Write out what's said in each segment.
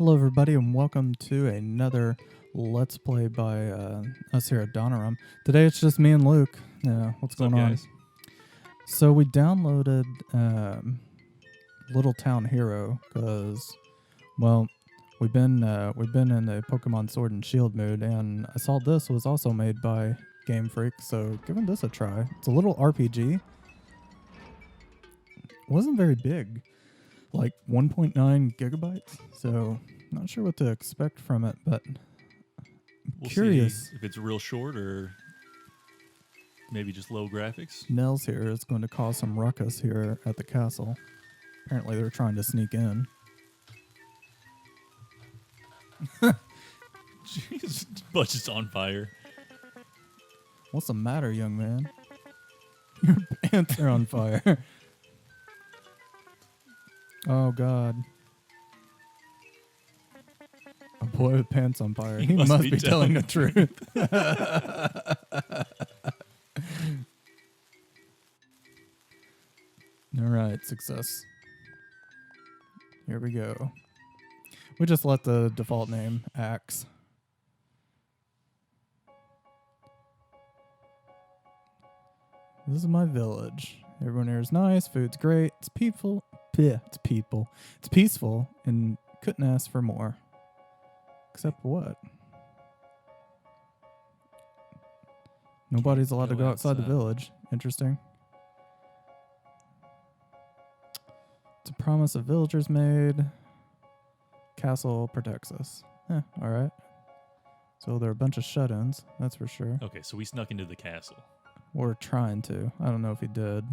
Hello, everybody, and welcome to another Let's Play by us here at Donorum. Today it's just me and Luke. What's going up, on? guys? So we downloaded Little Town Hero because, well, we've been in the Pokemon Sword and Shield mood, and I saw this was also made by Game Freak, so giving this a try. It's a little RPG. Wasn't very big, like 1.9 gigabytes, so not sure what to expect from it, but We'll curious. see if it's real short or maybe just low graphics. Nels here is going to cause some ruckus here at the castle. Apparently they're trying to sneak in. Jeez, budget's on fire. What's the matter, young man? Your pants are on fire. Oh, God. A boy with pants on fire. He must be telling the truth. All right, success. Here we go. We just let the default name Axe. This is my village. Everyone here is nice. Food's great. It's peaceful. It's peaceful and couldn't ask for more. Except what? Nobody's allowed to go outside the village. Interesting. It's a promise of villagers made. Castle protects us. Alright. So there are a bunch of shut-ins, that's for sure. Okay, so we snuck into the castle. We're trying to. I don't know if he did.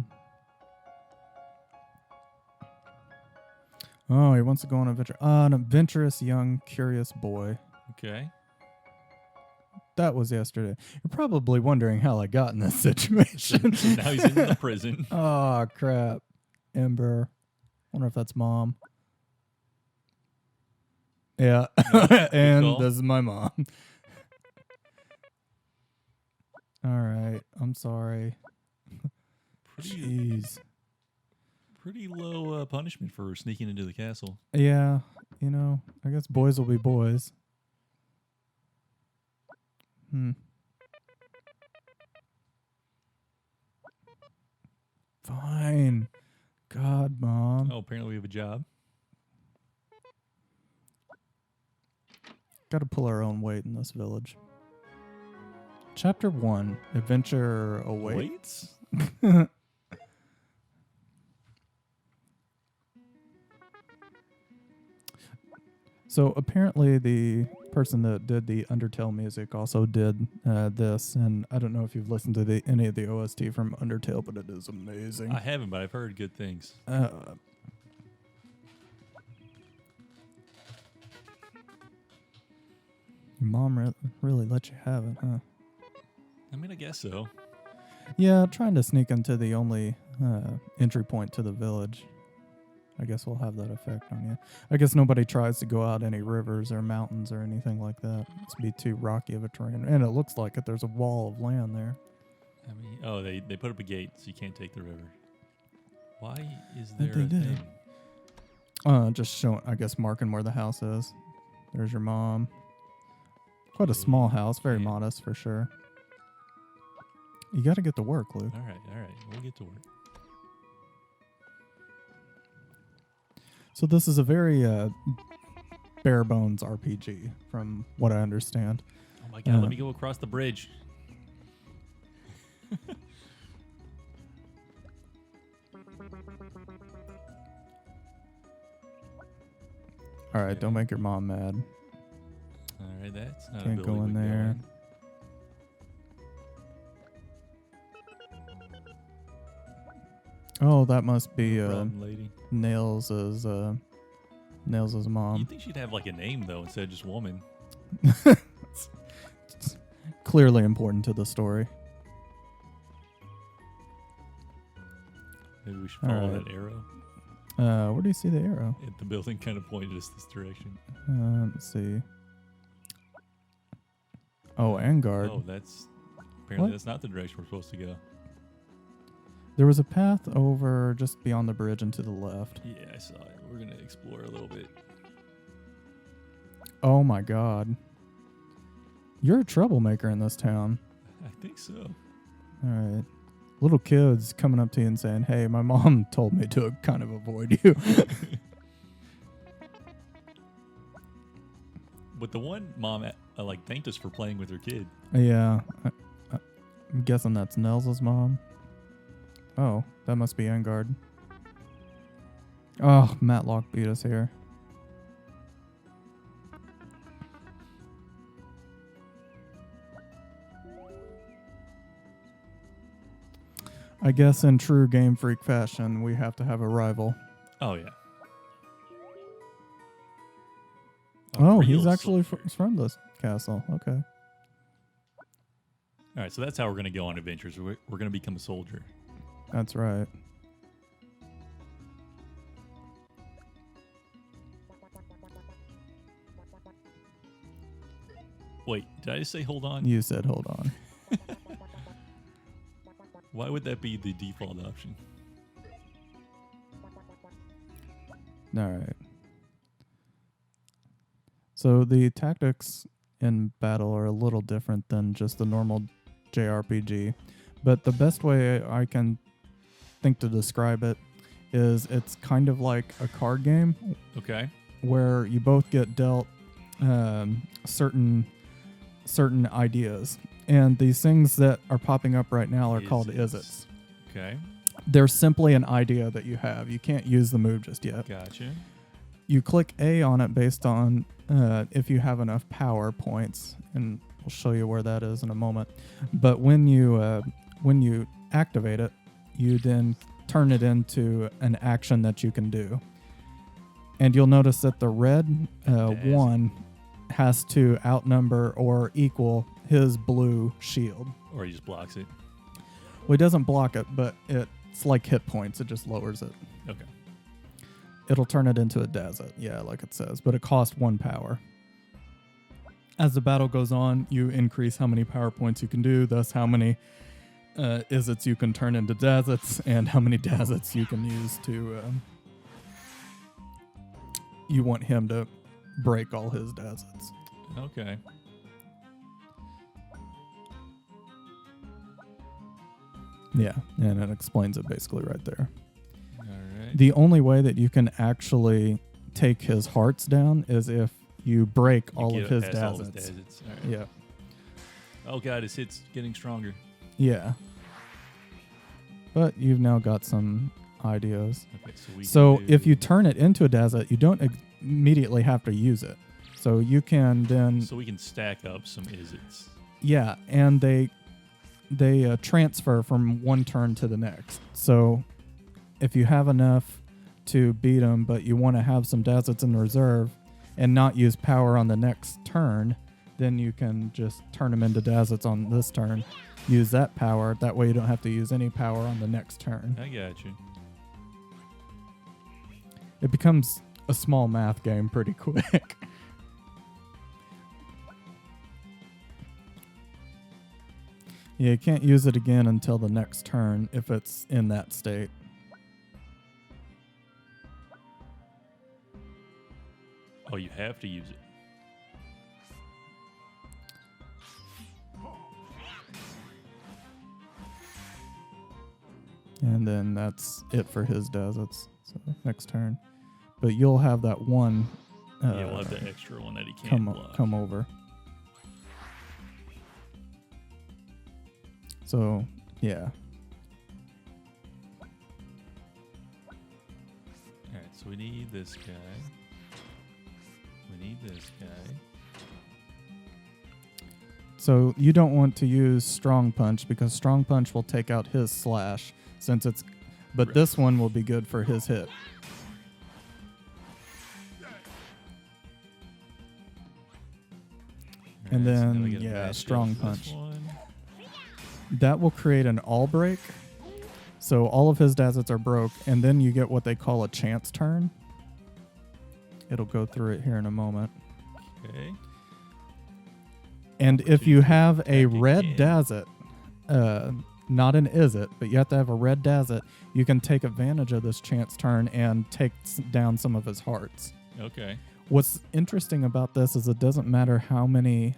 Oh, he wants to go on an adventure. An adventurous, young, curious boy. Okay. That was yesterday. You're probably wondering how I got in this situation. Now he's in the prison. Oh, crap. Ember. Wonder if that's mom. Yeah. And this is my mom. All right. I'm sorry. Jeez. Pretty low punishment for sneaking into the castle. Yeah. You know, I guess boys will be boys. Fine. God, Mom. Oh, apparently we have a job. Got to pull our own weight in this village. Chapter 1. Adventure awaits? So apparently the person that did the Undertale music also did this, and I don't know if you've listened to any of the OST from Undertale, but it is amazing. I haven't, but I've heard good things. Your mom really let you have it, huh? I mean, I guess so. Yeah, trying to sneak into the only entry point to the village. I guess we'll have that effect on you. I guess nobody tries to go out any rivers or mountains or anything like that. It's be too rocky of a terrain. And it looks like it. There's a wall of land there. I mean, oh, they put up a gate so you can't take the river. Why is there They a did. thing? Just showing, I guess, marking where the house is. There's your mom. Quite a small house. Very modest for sure. You got to get to work, Luke. All right. We'll get to work. So this is a very bare bones RPG, from what I understand. Oh my God! Let me go across the bridge. All right, don't make your mom mad. All right, that's not Can't a go in we there. Oh, that must be lady. Nails' mom. You think she'd have like a name though instead of just woman? It's clearly important to the story. Maybe we should follow right. that arrow. Where do you see the arrow? The building kind of pointed us this direction. Let's see. Oh, Angard. Oh, apparently that's not the direction we're supposed to go. There was a path over just beyond the bridge and to the left. Yeah, I saw it. We're going to explore a little bit. Oh my god. You're a troublemaker in this town. I think so. All right. Little kids coming up to you and saying, hey, my mom told me to kind of avoid you. But the one mom like thanked us for playing with her kid. Yeah. I'm guessing that's Nels' mom. Oh, that must be Engard. Oh, Matlock beat us here. I guess in true Game Freak fashion, we have to have a rival. Oh yeah. Oh, he's real actually soldier. from this castle. Okay. All right, so that's how we're gonna go on adventures. We're gonna become a soldier. That's right. Wait, did I just say hold on? You said hold on. Why would that be the default option? All right. So the tactics in battle are a little different than just the normal JRPG, but the best way I can think to describe it is it's kind of like a card game Okay. where you both get dealt certain ideas, and these things that are popping up right now are called Is-its. Is-its. Okay. They're simply an idea that you have. You can't use the move just yet. Gotcha. You click A on it based on if you have enough power points, and we'll show you where that is in a moment. But when you activate it, you then turn it into an action that you can do. And you'll notice that the red one has to outnumber or equal his blue shield. Or he just blocks it. Well, it doesn't block it, but it's like hit points. It just lowers it. Okay. It'll turn it into a Dazit, yeah, like it says, but it costs 1 power. As the battle goes on, you increase how many power points you can do, thus how many Is-its you can turn into Dazits, and how many Dazits you can use to... you want him to break all his Dazits. Okay. Yeah, and it explains it basically right there. All right. The only way that you can actually take his hearts down is if you break all You of get his past all Dazits. Dazits. All right. Yeah. Oh god, his hit's getting stronger. Yeah. But you've now got some ideas. Okay, so we So can do- if you turn it into a Dazit, you don't immediately have to use it. So you can then... So we can stack up some Is-its. Yeah, and they transfer from one turn to the next. So if you have enough to beat them, but you want to have some Dazits in reserve and not use power on the next turn, then you can just turn them into Dazits on this turn. Use that power. That way you don't have to use any power on the next turn. I got you. It becomes a small math game pretty quick. Yeah, you can't use it again until the next turn if it's in that state. Oh, you have to use it. And then that's it for his Dazits. So next turn. But you'll have that one Yeah, we'll have the extra one that he can't block. come over. So, yeah. Alright, so we need this guy. We need this guy. So you don't want to use Strong Punch because Strong Punch will take out his slash since it's... But Right. this one will be good for his hit. And Alright, so now then, we gotta yeah, match Strong up this Punch. one. That will create an all break. So all of his Dazits are broke, and then you get what they call a chance turn. It'll go through it here in a moment. Okay. And if you have a Back red again. Dazit, not an Is-it, but you have to have a red Dazit, you can take advantage of this chance turn and take down some of his hearts. Okay. What's interesting about this is it doesn't matter how many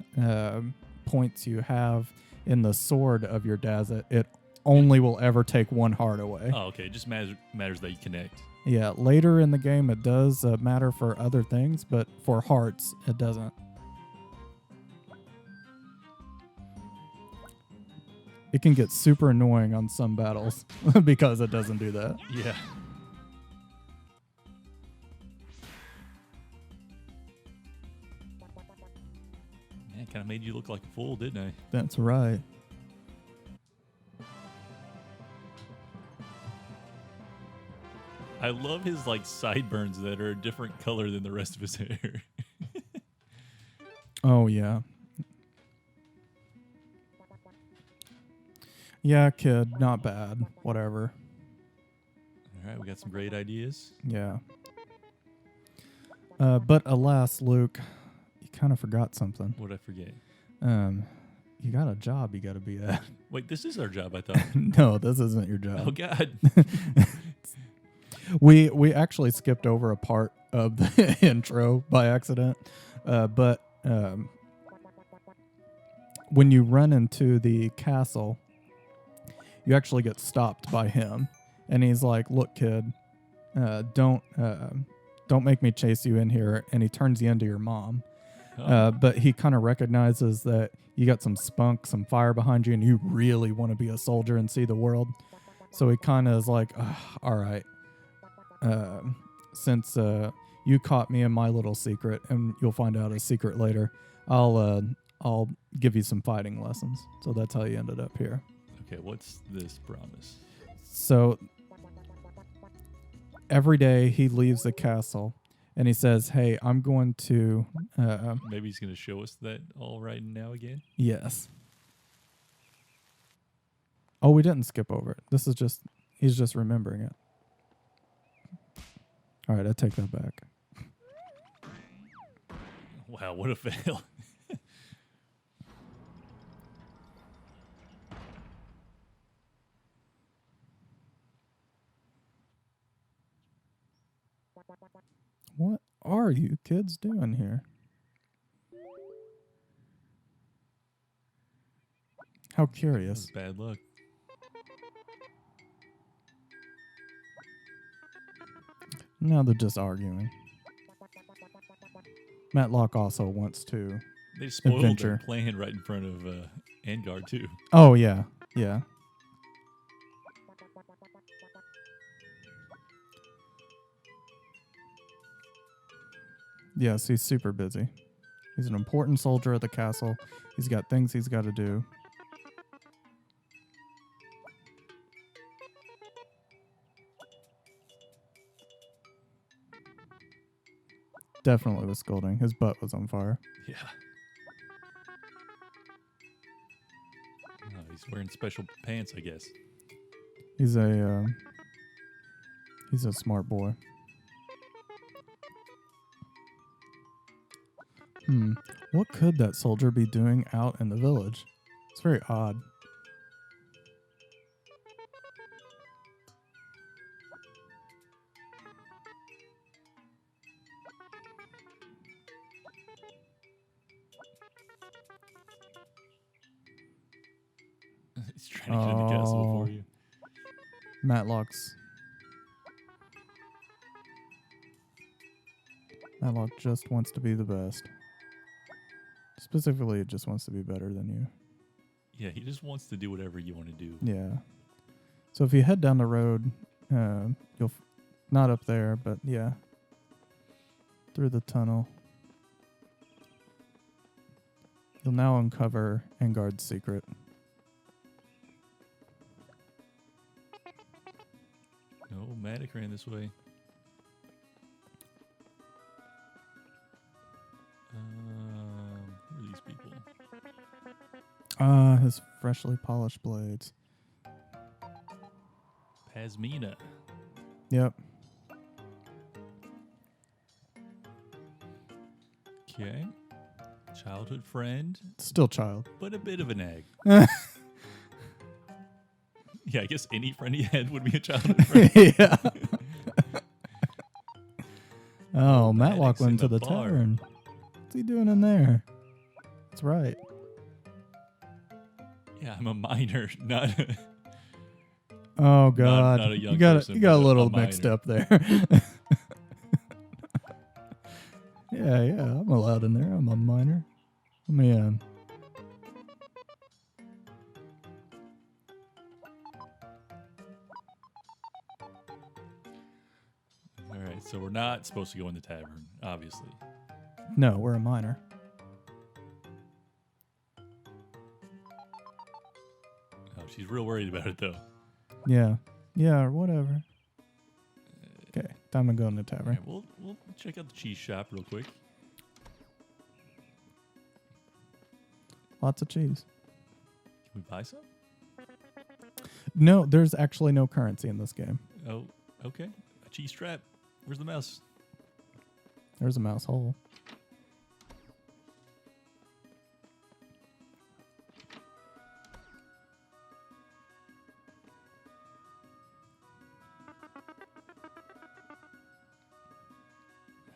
points you have in the sword of your Dazzit. It only will ever take one heart away. Oh, okay. It just matters that you connect. Yeah, later in the game it does matter for other things, but for hearts it doesn't. It can get super annoying on some battles because it doesn't do that. Yeah. Man, kind of made you look like a fool, didn't I? That's right. I love his like sideburns that are a different color than the rest of his hair. Oh, yeah. Yeah, kid, not bad. Whatever. All right, we got some great ideas. Yeah. But alas, Luke, you kind of forgot something. What'd I forget? You got a job you got to be at. Wait, this is our job, I thought. No, this isn't your job. Oh, God. We actually skipped over a part of the intro by accident. But when you run into the castle, you actually get stopped by him. And he's like, look, kid, don't make me chase you in here. And he turns you into your mom. Oh. But he kind of recognizes that you got some spunk, some fire behind you, and you really want to be a soldier and see the world. So he kind of is like, all right, since you caught me in my little secret, and you'll find out a secret later, I'll give you some fighting lessons. So that's how you ended up here. Okay, what's this promise? So every day he leaves the castle and he says, hey, I'm going to... Maybe he's going to show us that all right now again? Yes. Oh, we didn't skip over it. This is just... He's just remembering it. All right, I take that back. Wow, what a fail. What are you kids doing here? How curious. That's bad luck. Now they're just arguing. Matlock also wants to... They spoiled Adventure. their plan right in front of Angard, too. Oh, yeah. Yeah. Yes, he's super busy. He's an important soldier at the castle. He's got things he's got to do. Definitely was scolding. His butt was on fire. Yeah. Oh, he's wearing special pants, I guess. He's a smart boy. What could that soldier be doing out in the village? It's very odd. He's trying to get in the castle before you. Matlock just wants to be the best. Specifically, it just wants to be better than you. Yeah, he just wants to do whatever you want to do. Yeah. So if you head down the road, you'll not up there, but yeah, through the tunnel, you'll now uncover Angard's secret. No, Matic ran this way. Who are these people? His freshly polished blades. Pasmina. Yep. Okay. Childhood friend, Still child. but a bit of a nag. Yeah, I guess any friend he had would be a childhood friend. Yeah. Oh, Matlock Maddox in went to the the bar. tavern. What's he doing in there? That's right. Yeah, I'm a minor, not. Oh God, not a young you got person, you got a but a little mixed minor. up there. Yeah, I'm allowed in there. I'm a minor. Let me in. All right, so we're not supposed to go in the tavern, obviously. No, we're a minor. Oh, she's real worried about it though. Yeah, or whatever. Okay, time to go in the tavern. Yeah, we'll check out the cheese shop real quick. Lots of cheese. Can we buy some? No, there's actually no currency in this game. Oh, okay. A cheese trap. Where's the mouse? There's a mouse hole.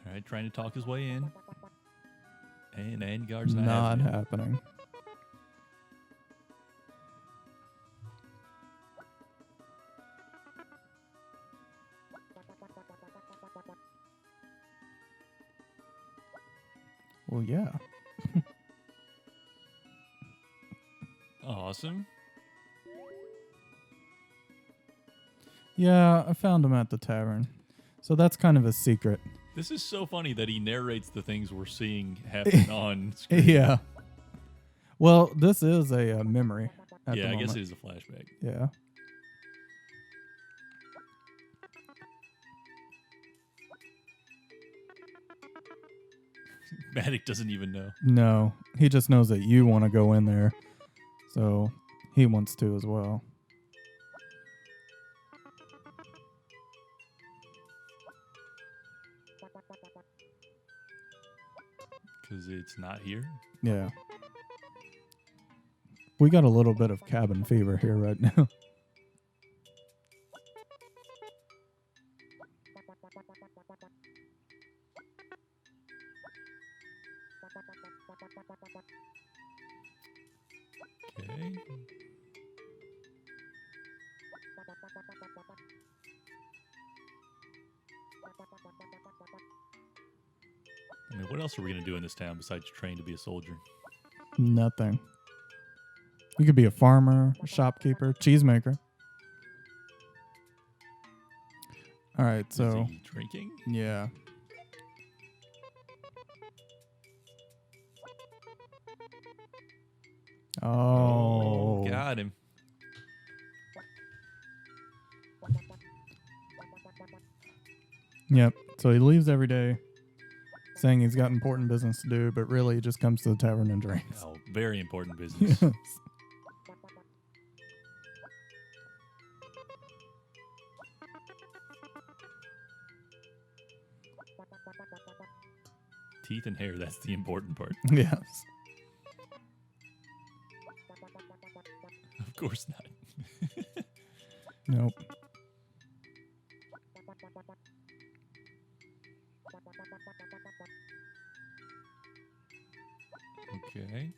All right, trying to talk his way in. And Angar's not Not having it. happening. Well, yeah. Awesome. Yeah, I found him at the tavern. So that's kind of a secret. This is so funny that he narrates the things we're seeing happen on screen. Yeah. Well, this is a memory. At Yeah, the I guess moment. it is a flashback. Yeah. Matic doesn't even know. No, he just knows that you want to go in there. So he wants to as well. Because it's not here. Yeah. We got a little bit of cabin fever here right now. Okay. I mean, what else are we going to do in this town besides train to be a soldier? Nothing. You could be a farmer, a shopkeeper, cheesemaker. All right, so Is he drinking? yeah. Oh. Got him. Yep. So he leaves every day saying he's got important business to do, but really he just comes to the tavern and drinks. Oh, very important business. Yes. Teeth and hair, that's the important part. Yes. Of course not. Nope. Okay.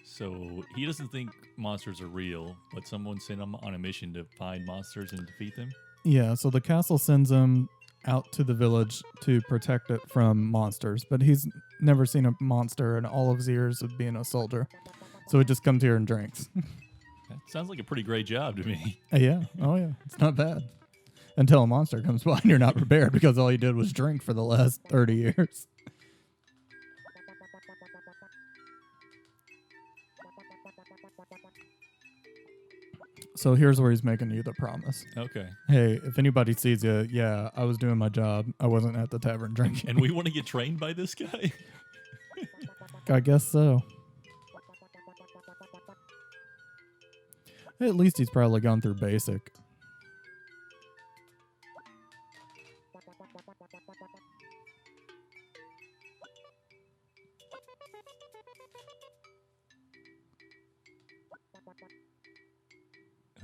So he doesn't think monsters are real, but someone sent him on a mission to find monsters and defeat them. Yeah, so the castle sends him out to the village to protect it from monsters, but he's never seen a monster in all of his years of being a soldier. So he just comes here and drinks. That sounds like a pretty great job to me. Yeah. Oh, yeah. It's not bad. Until a monster comes by and you're not prepared because all you did was drink for the last 30 years. So here's where he's making you the promise. Okay. Hey, if anybody sees you, yeah, I was doing my job. I wasn't at the tavern drinking. And we want to get trained by this guy? I guess so. At least he's probably gone through basic.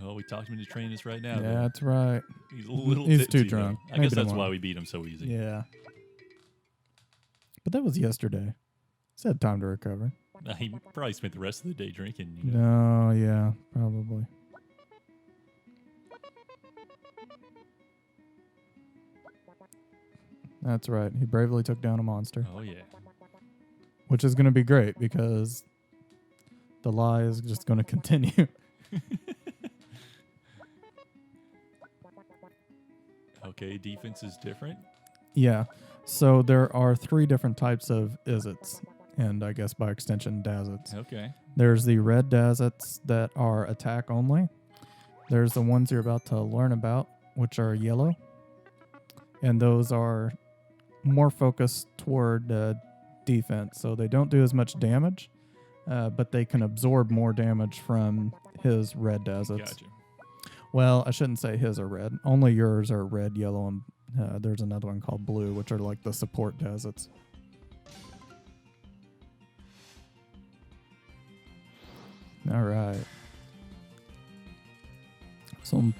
Oh, we talked him into training us right now. Yeah, though. that's right. He's a little He's tipsy, too drunk. though. I Maybe guess that's why tomorrow. we beat him so easy. Yeah. But that was yesterday. He's had time to recover. He probably spent the rest of the day drinking. You know? No, yeah, probably. That's right. He bravely took down a monster, Oh, yeah. which is going to be great because the lie is just going to continue. Okay, defense is different. Yeah. So there are 3 different types of Izzets, and I guess by extension, Dazets. Okay. There's the red Dazets that are attack only. There's the ones you're about to learn about, which are yellow. And those are more focused toward defense. So they don't do as much damage, but they can absorb more damage from his red Dazets. Gotcha. Well, I shouldn't say his are red. Only yours are red, yellow, and there's another one called blue, which are like the support Dazets. All right. So I'm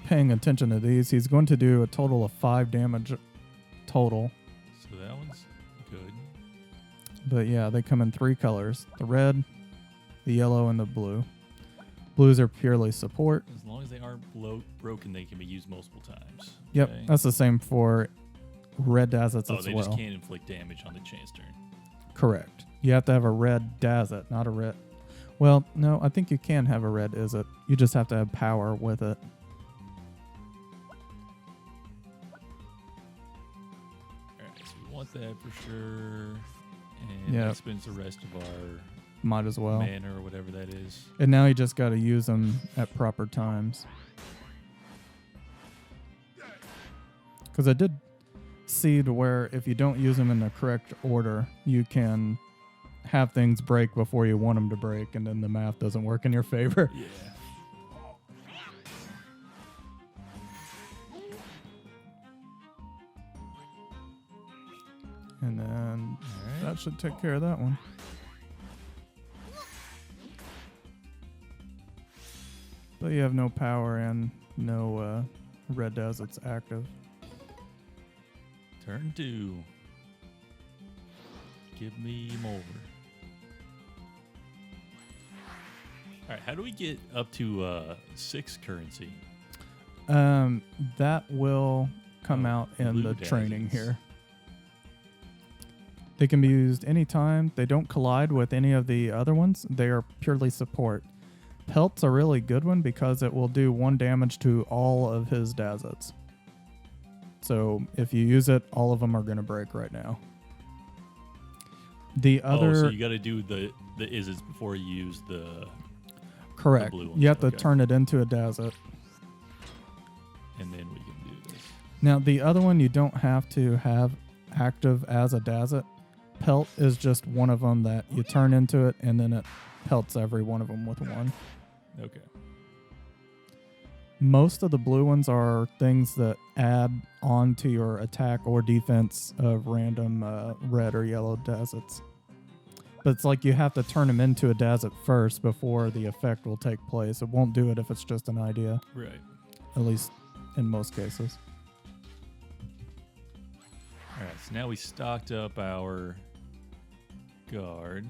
paying attention to these. He's going to do a total of 5 damage total. So that one's good. But yeah, they come in 3 colors. The red, the yellow, and the blue. Blues are purely support. As long as they aren't broken, they can be used multiple times. Yep, Okay? that's the same for red Dazets Oh, as they well. just can't inflict damage on the chance turn. Correct. You have to have a red Dazet, not a red. Well, no, I think you can have a red Izzet. You just have to have power with it. Alright, so we want that for sure. And Yep. that spends the rest of our Might as well. mana or whatever that is. And now you just got to use them at proper times. Because I did see to where if you don't use them in the correct order, you can have things break before you want them to break, and then the math doesn't work in your favor. Yeah. And then Alright. that should take care of that one. But you have no power and no red Dazets active. Turn 2. Give me him over. Alright, how do we get up to 6 currency? That will come Oh, out in blue the training Dazets. here. They can be used anytime. They don't collide with any of the other ones. They are purely support. Pelt's a really good one because it will do 1 damage to all of his Dazets. So if you use it, all of them are going to break right now. The other... Oh, so you got to do the Izzets before you use the... correct. blue ones, You have to okay. turn it into a Dazet. And then we can do this. Now, the other one you don't have to have active as a Dazet. Pelt is just one of them that you turn into it, and then it pelts every one of them with 1. Okay. Most of the blue ones are things that add on to your attack or defense of random red or yellow Dazets. But it's like you have to turn them into a Dazet first before the effect will take place. It won't do it if it's just an idea, Right. at least in most cases. Alright, so now we stocked up our guard.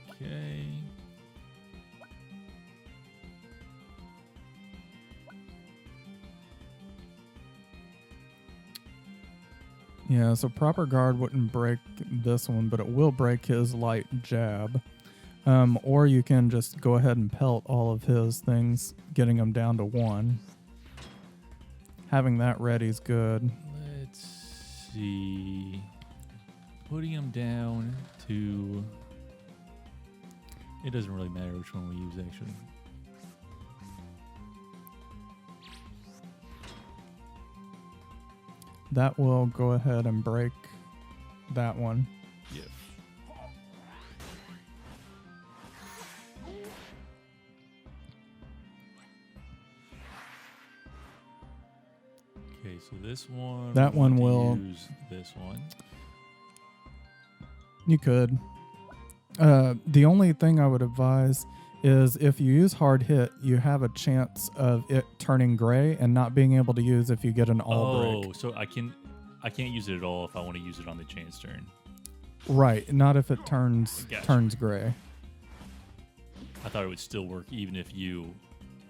Okay. Yeah, so proper guard wouldn't break this one, but it will break his light jab. Or you can just go ahead and pelt all of his things, getting them down to 1. Having that ready is good. Let's see. Putting him down to... It doesn't really matter which one we use, actually. That will go ahead and break that one. Yep. Okay, so this one... That we want one to will- use this one. You could. The only thing I would advise is if you use hard hit, you have a chance of it turning gray and not being able to use if you get an all break. So I can't use it at all if I want to use it on the chance turn. Right, not if it turns Gotcha. gray. I thought it would still work even if you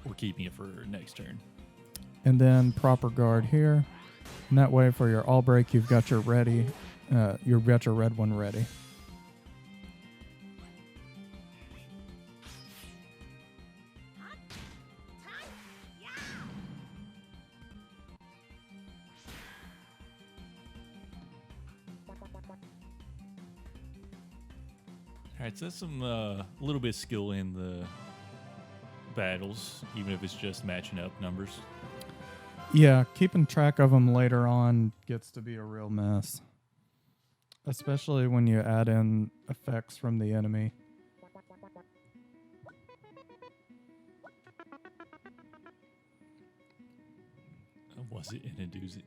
were keeping it for next turn. And then proper guard here. And that way for your all break, you've got your ready. You've got your red one ready. All right, so that's some little bit of skill in the battles, even if it's just matching up numbers. Yeah, keeping track of them later on gets to be a real mess. Especially when you add in effects from the enemy. Was it in a doozy?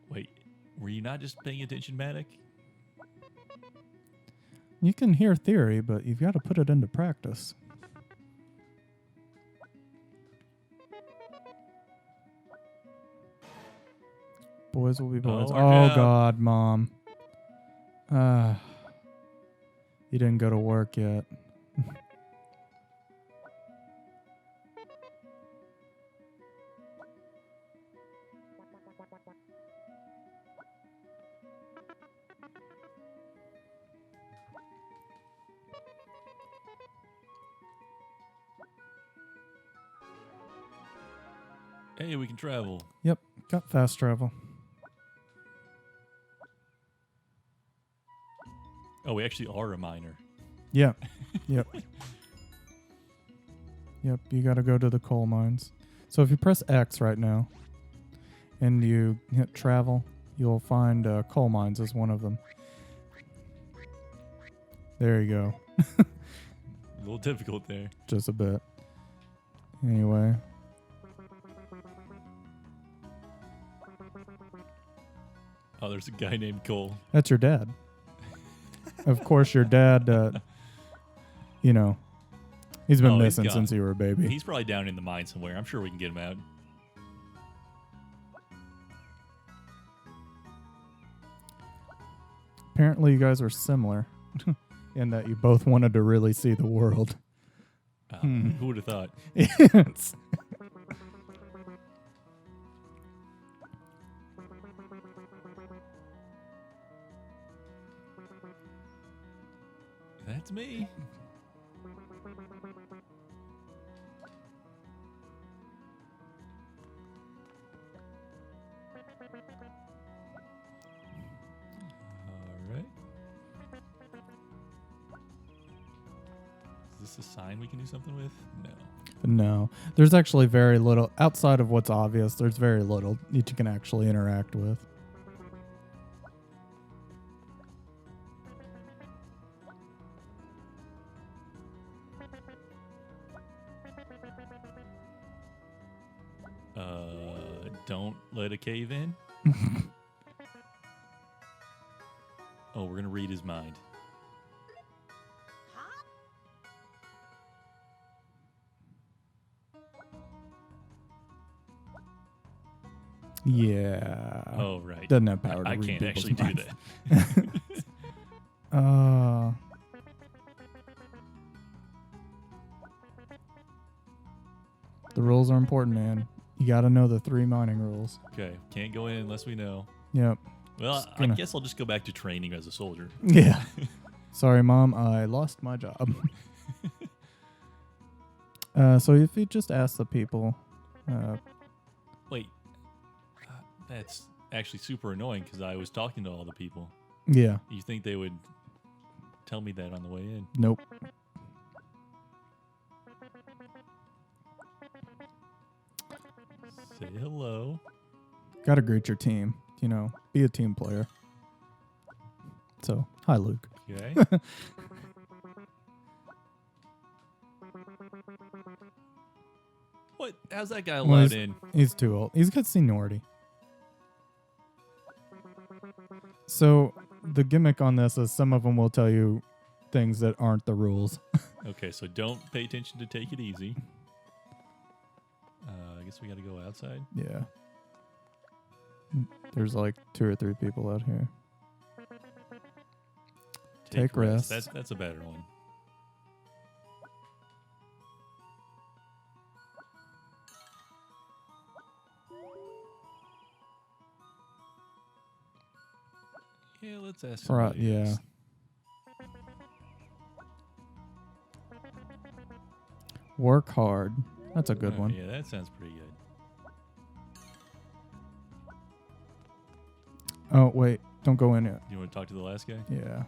Wait, were you not just paying attention, Matic? You can hear theory, but you've got to put it into practice. Boys will be boys. Oh, God, Mom. You didn't go to work yet. Hey, we can travel. Yep, got fast travel. Oh, we actually are a miner. Yep, yep. Yep, you got to go to the coal mines. So if you press X right now and you hit travel, you'll find coal mines as one of them. There you go. A little difficult there. Just a bit. Anyway. Oh, there's a guy named Cole. That's your dad. Of course, your dad, you know, he's been missing since you were a baby. He's probably down in the mine somewhere. I'm sure we can get him out. Apparently, you guys are similar in that you both wanted to really see the world. Who would have thought? Yes. That's me. All right. Is this a sign we can do something with? No. No. There's actually very little, outside of what's obvious, there's very little that you can actually interact with. Don't let a cave in. Oh, we're gonna read his mind. Yeah. Oh, right. Doesn't have power to I read can't people's actually do minds. that. The rules are important, man. You got to know the 3 mining rules. Okay, can't go in unless we know. Yep. Well, I guess I'll just go back to training as a soldier. Yeah. Sorry, Mom. I lost my job. So if you just ask the people... Wait. That's actually super annoying because I was talking to all the people. Yeah. You think they would tell me that on the way in? Nope. Say hello. Gotta greet your team. You know, be a team player. So, hi, Luke. Okay. What? How's that guy allowed in? He's too old. He's got seniority. So, the gimmick on this is some of them will tell you things that aren't the rules. Okay, so don't pay attention to take it easy. I guess we got to go outside. Yeah. There's like 2 or 3 people out here. Take rest. That's a better one. Yeah, let's ask Right, somebody yeah. else. Work hard. That's a good one. Yeah, that sounds pretty good. Oh, wait. Don't go in yet. You want to talk to the last guy? Yeah.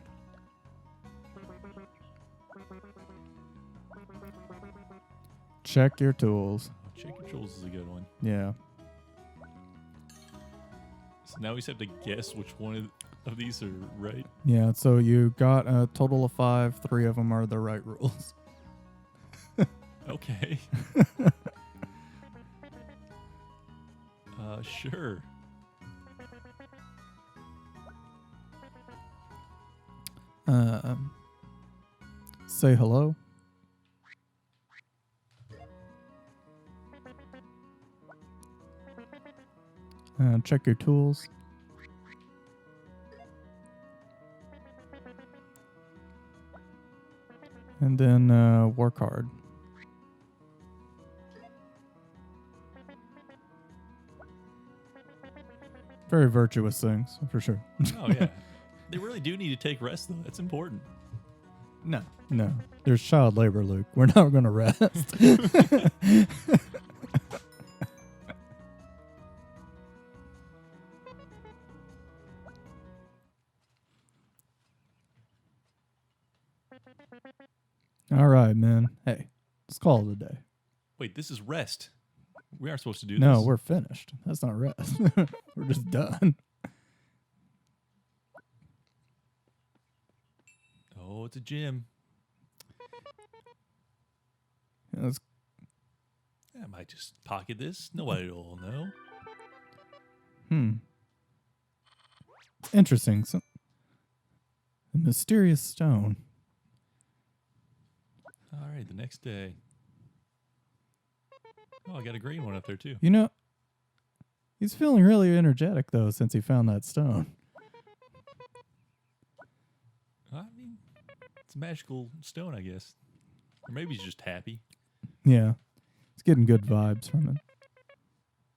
Check your tools. Check your tools is a good one. Yeah. So now we just have to guess which one of these are right. Yeah, so you got a total of 5. 3 of them are the right rules. Okay. Sure. Say hello. Check your tools. And then work hard. Very virtuous things, for sure. Oh, yeah. They really do need to take rest, though. That's important. No. There's child labor, Luke. We're not going to rest. All right, man. Hey, let's call it a day. Wait, this is rest. We aren't supposed to do this. No, we're finished. That's not rest. We're just done. Oh, it's a gym. Let's I might just pocket this. Nobody will know. Interesting. So, a mysterious stone. All right, the next day. Oh, I got a green one up there, too. You know, he's feeling really energetic, though, since he found that stone. I mean, it's a magical stone, I guess. Or maybe he's just happy. Yeah. He's getting good vibes from it.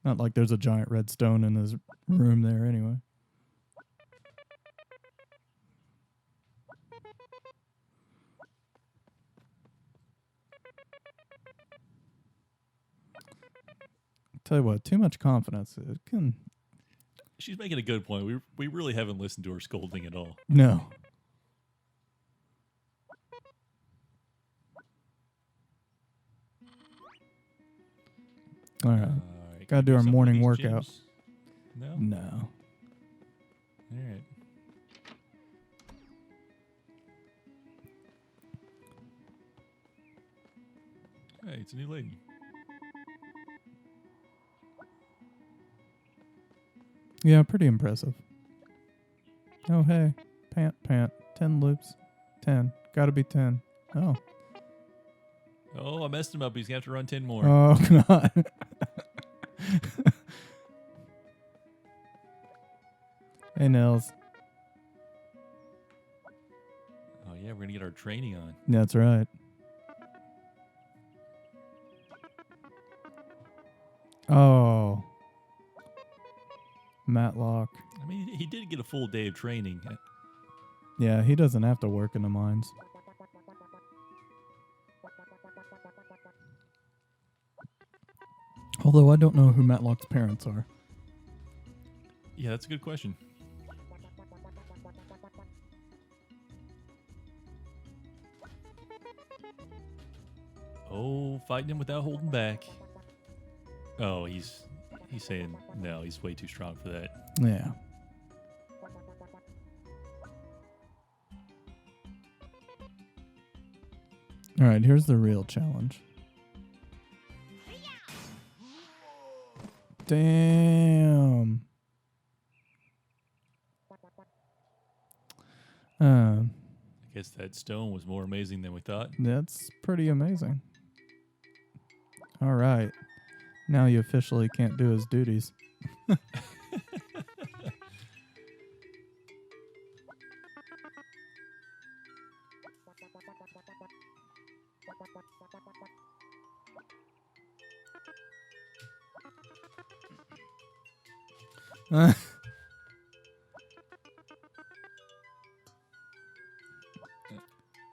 Not like there's a giant red stone in his room there anyway. Tell you what, too much confidence. It can... She's making a good point. We really haven't listened to her scolding at all. No. All right. Gotta do our some of morning these workout. gyms. No? No. All right. Hey, it's a new lady. Yeah, pretty impressive. Oh, hey. Pant. 10 loops. 10. Gotta be 10. Oh. Oh, I messed him up. He's going to have to run 10 more. Oh, God. Hey, Nels. Oh, yeah, we're going to get our training on. That's right. Oh. Matlock. I mean, he did get a full day of training. Yeah, he doesn't have to work in the mines. Although I don't know who Matlock's parents are. Yeah, that's a good question. Oh, fighting him without holding back. Oh, he's saying no, he's way too strong for that. Yeah. All right, here's the real challenge. Damn. Um, I guess that stone was more amazing than we thought. that's pretty amazing. All right. Now you officially can't do his duties.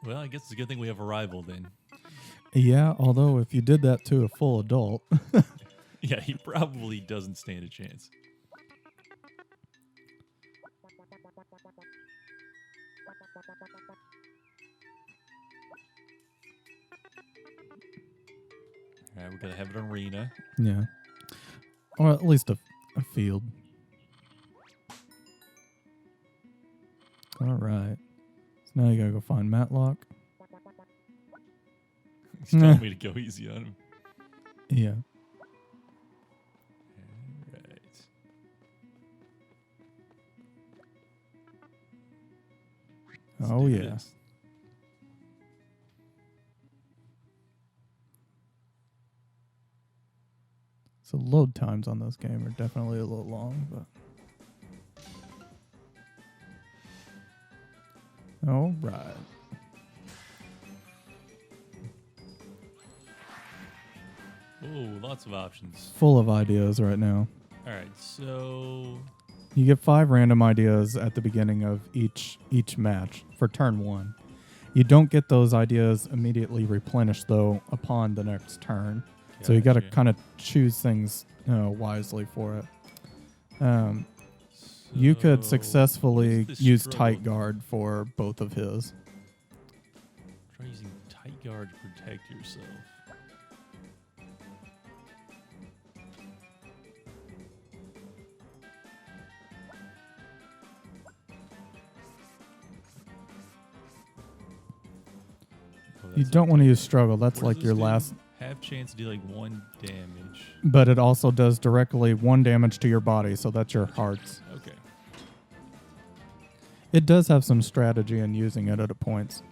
Well, I guess it's a good thing we have a rival then. Yeah, although if you did that to a full adult, Yeah, he probably doesn't stand a chance. All right, we gotta have an arena. yeah. Or at least a field. All right. So now you gotta go find Matlock. He's telling me to go easy on him. Yeah. All right. Let's Oh, do yeah. this. So load times on this game are definitely a little long, but. All right. Oh, lots of options. Full of ideas right now. All right, so You get 5 random ideas at the beginning of each match for turn 1. You don't get those ideas immediately replenished though upon the next turn. So you got to gotcha. kind of choose things wisely for it. You could So, successfully what is the use struggle? Tight Guard for both of his. Try using tight guard to protect yourself. Oh, You that's don't want to okay. use Struggle. That's What does like your this do? last. Have chance to do like 1 damage. But it also does directly 1 damage to your body, so that's your hearts. Okay. It does have some strategy in using it at a points.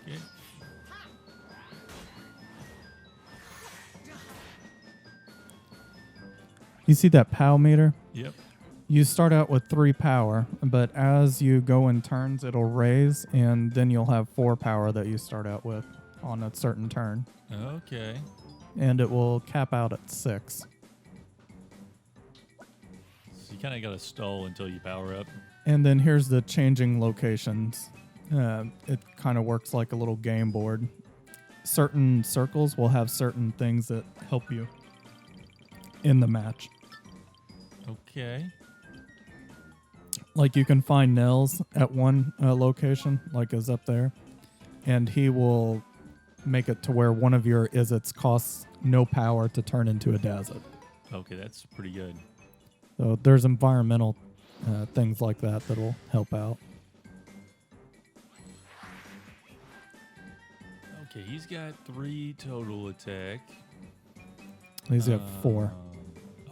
Okay. You see that POW meter? Yep. You start out with 3 power, but as you go in turns, it'll raise, and then you'll have 4 power that you start out with on a certain turn. Okay. And it will cap out at 6. So you kind of got to stall until you power up. And then here's the changing locations. It kind of works like a little game board. Certain circles will have certain things that help you in the match. Okay. Like you can find Nels at one location, like is up there, and he will make it to where one of your Izzets costs no power to turn into a Dazzit. Okay, that's pretty good. So there's environmental things like that that'll help out. Okay, he's got 3 total attack. He's got 4,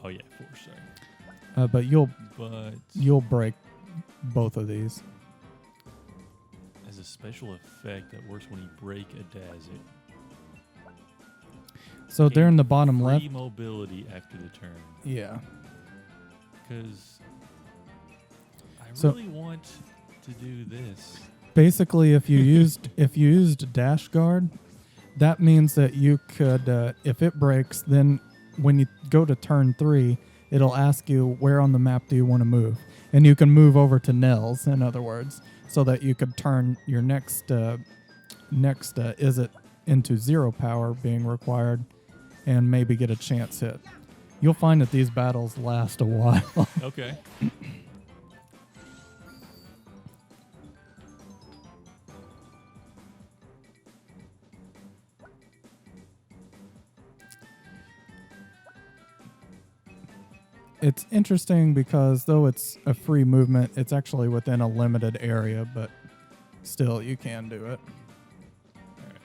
Oh yeah, 4. Sorry, but but you'll break both of these. as a special effect that works when you break a Dazzit. So Okay, there in the bottom left. Free mobility after the turn. Yeah. Because I So- really want to do this. Basically, if you used Dash Guard, that means that you could, if it breaks, then when you go to turn 3, it'll ask you where on the map do you want to move, and you can move over to Nels, in other words, so that you could turn your next Izzet into 0 power being required, and maybe get a chance hit. You'll find that these battles last a while. Okay. It's interesting because though it's a free movement, it's actually within a limited area, but still you can do it. All right.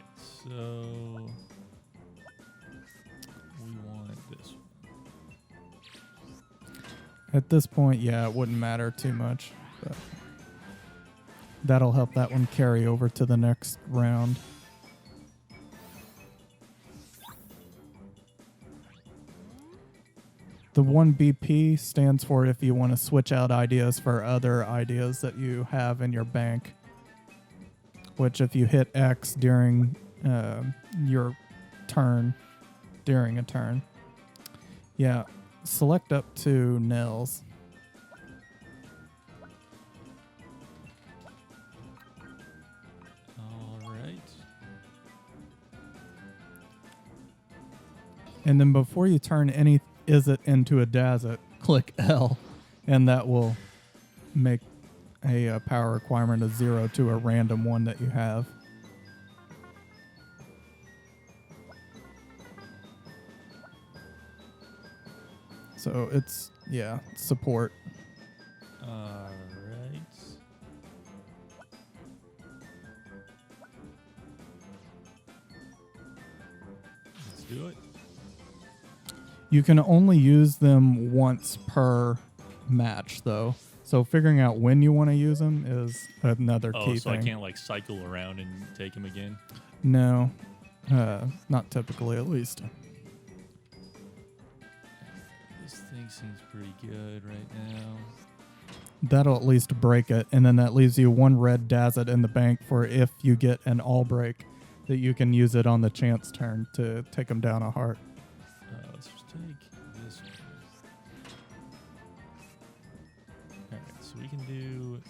So we want this one. At this point, yeah, it wouldn't matter too much. But that'll help that one carry over to the next round. The 1 BP stands for if you want to switch out ideas for other ideas that you have in your bank. Which if you hit X during your turn, during a turn. Yeah, select up to nils. All right. And then before you turn any is it into a Dazit, click L, and that will make a power requirement of 0 to a random one that you have. So it's, yeah, support. All right. Let's do it. You can only use them once per match, though. So figuring out when you want to use them is another Oh, key so thing. I can't like cycle around and take him again? No, not typically, at least. This thing seems pretty good right now. That'll at least break it, and then that leaves you one red Dazit in the bank for if you get an all break, that you can use it on the chance turn to take them down a heart. Let's just take this one. Alright, so we can do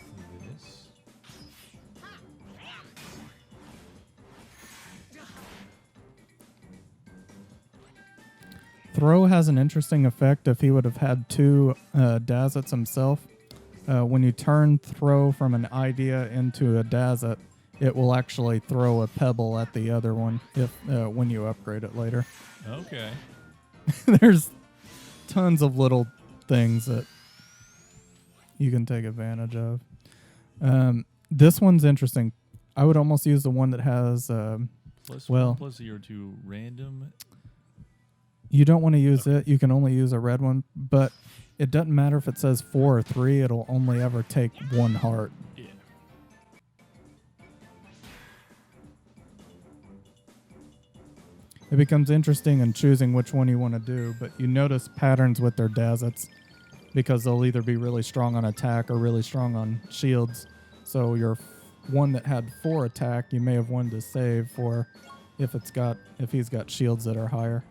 this. Throw has an interesting effect if he would have had two Dazits himself. When you turn Throw from an idea into a Dazit, it will actually throw a pebble at the other one if when you upgrade it later. Okay. There's tons of little things that you can take advantage of. This one's interesting. I would almost use the one that has... Plus well, 1 plus 0 to random. you don't want to use it. You can only use a red one, but it doesn't matter if it says 4 or 3. It'll only ever take one heart. Yeah. It becomes interesting in choosing which one you want to do, but you notice patterns with their Dazits because they'll either be really strong on attack or really strong on shields. So your one that had 4 attack, you may have wanted to save for if he's got shields that are higher.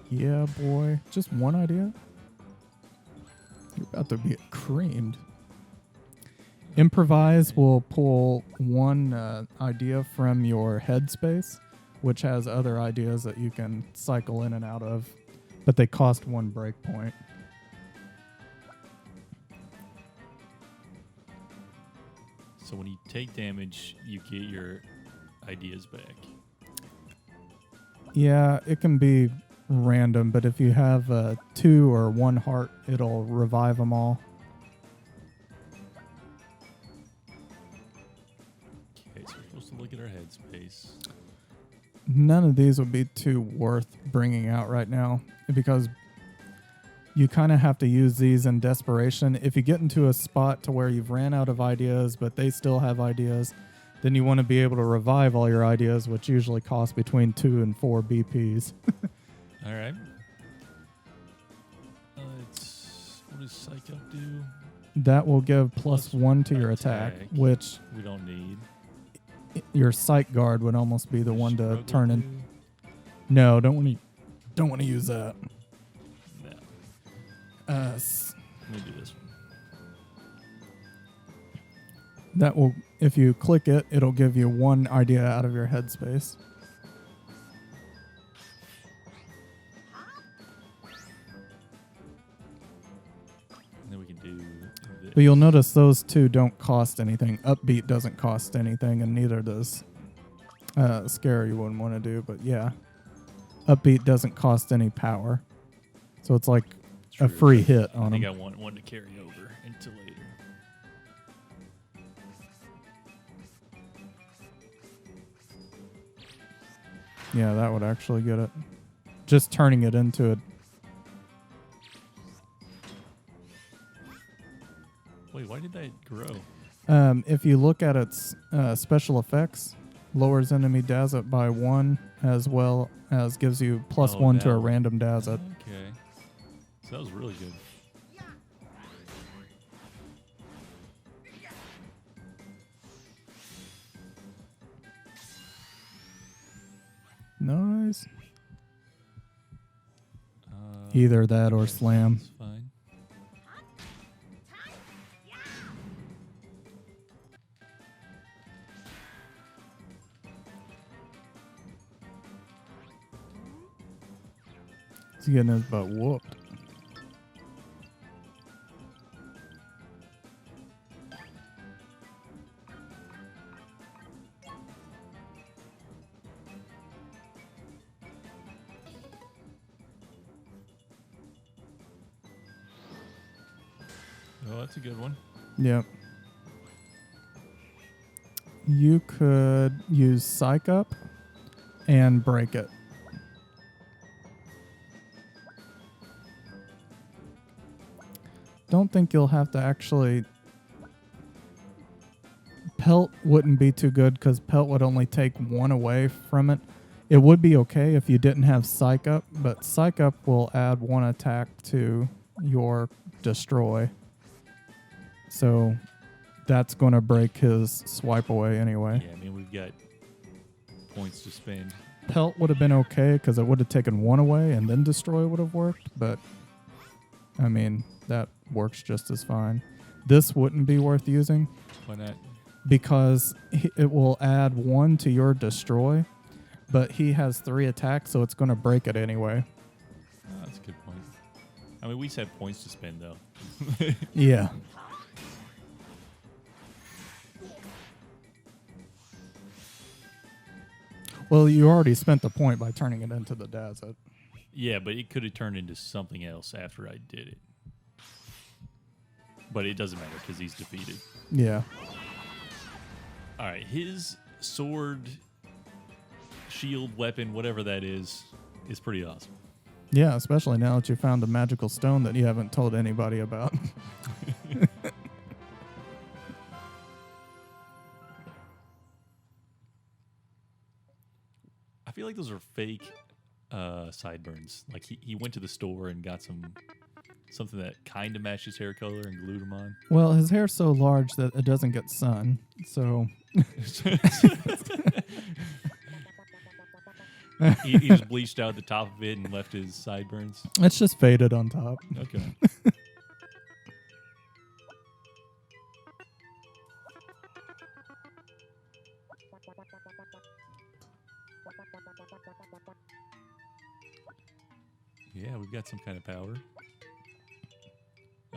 Yeah, boy. Just one idea? You're about to be creamed. Improvise will pull one idea from your headspace, which has other ideas that you can cycle in and out of, but they cost 1 breakpoint. So when you take damage, you get your ideas back. Yeah, it can be random, but if you have 2 or 1 heart, it'll revive them all. Okay, so we're supposed to look at our headspace. None of these would be too worth bringing out right now because you kind of have to use these in desperation. If you get into a spot to where you've ran out of ideas, but they still have ideas, then you want to be able to revive all your ideas, which usually costs between 2 and 4 BPs. All right. What does Psych Up do? That will give plus Plus 1 to your attack, which We don't need. your Psych Guard would almost be the one to Struggle turn in. do? No, don't want to use that. No. Uh, Let me do this one. That will, if you click it, it'll give you 1 idea out of your headspace. And then we can do this. But you'll notice those 2 don't cost anything. Upbeat doesn't cost anything, and neither does Scare you wouldn't want to do, but yeah. Upbeat doesn't cost any power. So it's like a True. free hit I on think them. I want one to carry over into later. Yeah, that would actually get it. Just turning it into it. Wait, why did that grow? If you look at its special effects, lowers enemy Dazit by 1, as well as gives you +1 to a that one. random Dazit. Okay. So that was really good. Nice. Uh, Either that or yeah, slam. That's fine. He's getting his butt whooped. Oh, that's a good one. Yep. You could use Psych Up and break it. Don't think you'll have to actually... Pelt wouldn't be too good because Pelt would only take 1 away from it. It would be okay if you didn't have Psych Up, but Psych Up will add 1 attack to your Destroy. So that's going to break his Swipe Away anyway. Yeah, I mean, we've got points to spend. Pelt would have been okay because it would have taken 1 away and then Destroy would have worked, but I mean, that works just as fine. This wouldn't be worth using Why not? because it will add 1 to your Destroy, but he has 3 attacks, so it's going to break it anyway. Oh, that's a good point. I mean, we just have points to spend, though. Yeah. Well, you already spent the point by turning it into the Dazit. Yeah, but it could have turned into something else after I did it. But it doesn't matter because he's defeated. Yeah. All right, his sword, shield, weapon, whatever that is pretty awesome. Yeah, especially now that you found a magical stone that you haven't told anybody about. I feel like those are fake sideburns. Like he went to the store and got something that kind of matched his hair color and glued them on. Well, his hair's so large that it doesn't get sun, so... he just bleached out the top of it and left his sideburns. It's just faded on top. Okay. Yeah, we've got some kind of power.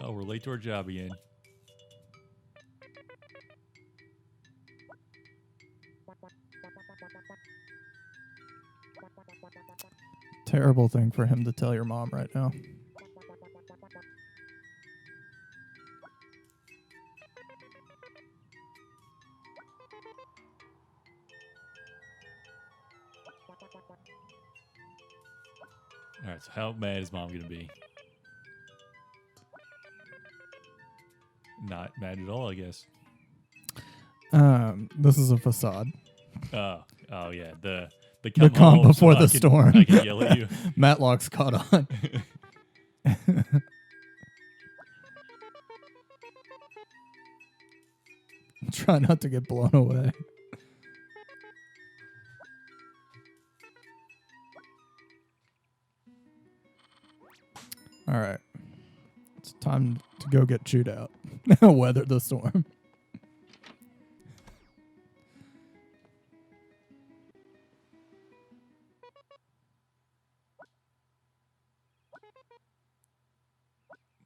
Oh, we're late to our job again. Terrible thing for him to tell your mom right now. All right, so how mad is mom going to be? Not mad at all, I guess. This is a facade. Oh yeah, the The come calm home before the I storm. I can yell at you. Matlock's caught on. Try not to get blown away. All right. It's time to go get chewed out. Weather the storm.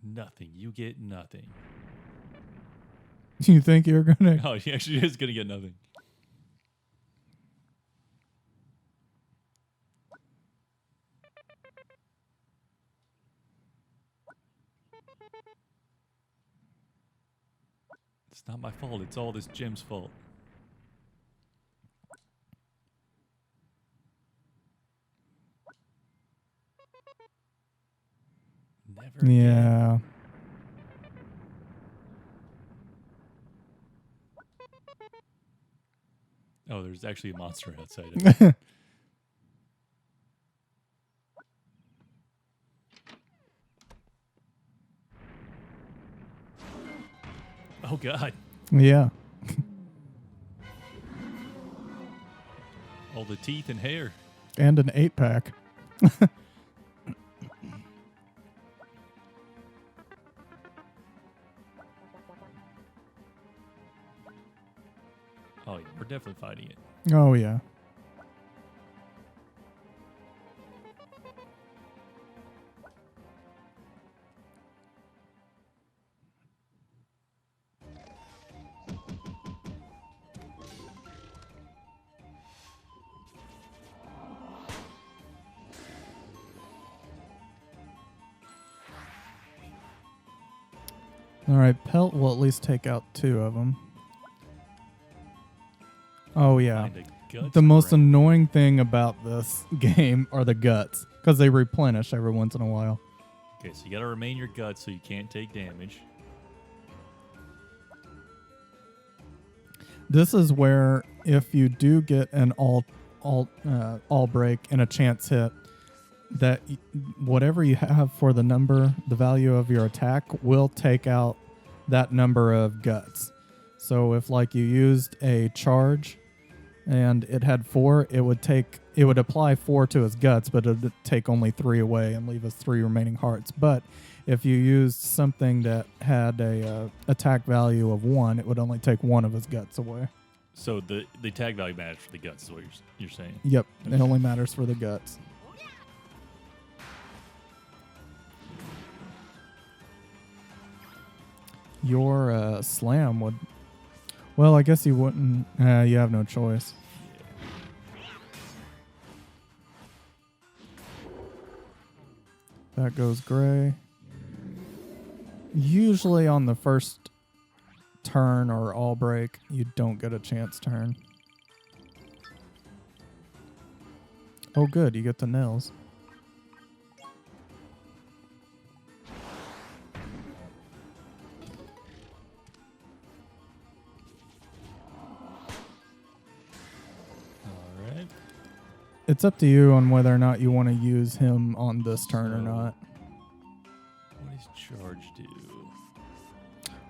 Nothing. You get nothing. You think you're gonna? Oh, she actually is going to get nothing. It's not my fault. It's all this Jim's fault. Never again. Yeah. Oh, there's actually a monster outside of it. Oh, God. Yeah. All the teeth and hair. And an 8-pack. Oh, yeah. We're definitely fighting it. Oh, yeah. All right, Pelt will at least take out 2 of them. Oh, yeah. Find a guts The most ring. annoying thing about this game are the guts, because they replenish every once in a while. Okay, so you got to remain your guts so you can't take damage. This is where if you do get an all break and a chance hit, that whatever you have for the value of your attack will take out that number of guts. So if like you used a charge and it had 4, it would apply 4 to his guts, but it would take only 3 away and leave us 3 remaining hearts. But if you used something that had a attack value of 1, it would only take 1 of his guts away. So the attack value matters for the guts is what you're saying. Yep, it only matters for the guts. Your slam would... Well, I guess you wouldn't... you have no choice. That goes gray. Usually on the first turn or all break, you don't get a chance turn. Oh, good. You get the nails. All right. It's up to you on whether or not you want to use him on this turn or not. What does charge do?